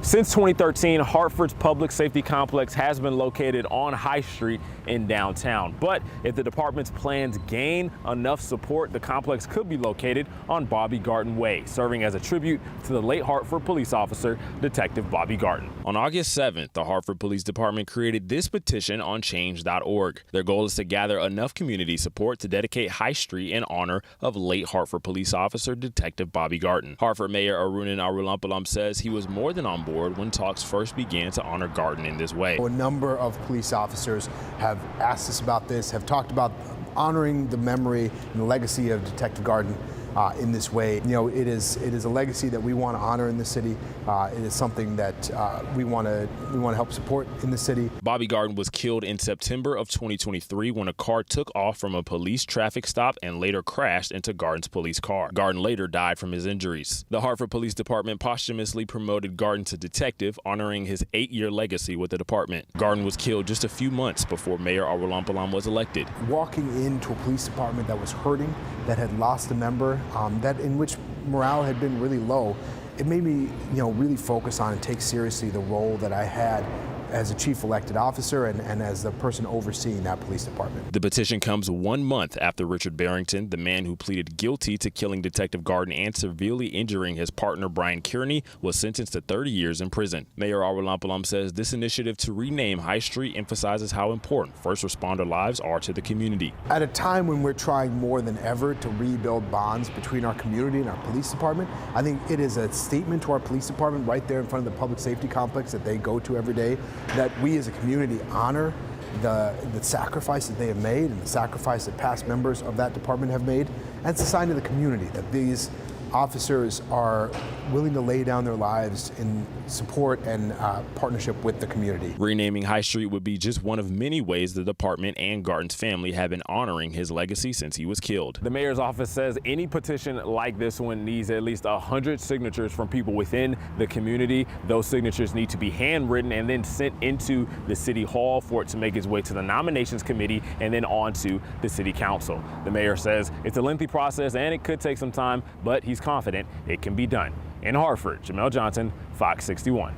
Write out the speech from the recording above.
Since 2013, Hartford's public safety complex has been located on High Street in downtown. But if the department's plans gain enough support, the complex could be located on Bobby Garten Way, serving as a tribute to the late Hartford police officer, Detective Bobby Garten. On August 7th, the Hartford Police Department created this petition on change.org. Their goal is to gather enough community support to dedicate High Street in honor of late Hartford police officer, Detective Bobby Garten. Hartford Mayor Arunan Arulampalam says he was more than on board when talks first began to honor Garten in this way. A number of police officers have asked us about this, have talked about honoring the memory and the legacy of Detective Garten in this way. You know, it is a legacy that we want to honor in the city. It is something that we want to help support in the city. Bobby Garten was killed in September of 2023 when a car took off from a police traffic stop and later crashed into Garten's police car. Garten later died from his injuries. The Hartford Police Department posthumously promoted Garten to detective, honoring his 8-year legacy with the department. Garten was killed just a few months before Mayor Arulampalam was elected. Walking into a police department that was hurting, that had lost a member, that in which morale had been really low, it made me, really focus on and take seriously the role that I had as a chief elected officer and as the person overseeing that police department. The petition comes 1 month after Richard Barrington, the man who pleaded guilty to killing Detective Garten and severely injuring his partner Brian Kearney, was sentenced to 30 years in prison. Mayor Arulampalam says this initiative to rename High Street emphasizes how important first responder lives are to the community. At a time when we're trying more than ever to rebuild bonds between our community and our police department, I think it is a statement to our police department right there in front of the public safety complex that they go to every day, that we as a community honor the sacrifice that they have made and the sacrifice that past members of that department have made. And it's a sign to the community that these officers are willing to lay down their lives in support and partnership with the community. Renaming High Street would be just one of many ways the department and Garten's family have been honoring his legacy since he was killed. The mayor's office says any petition like this one needs at least 100 signatures from people within the community. Those signatures need to be handwritten and then sent into the city hall for it to make its way to the nominations committee and then on to the city council. The mayor says it's a lengthy process and it could take some time, but he's confident it can be done. In Hartford, Jamel Johnson, Fox 61.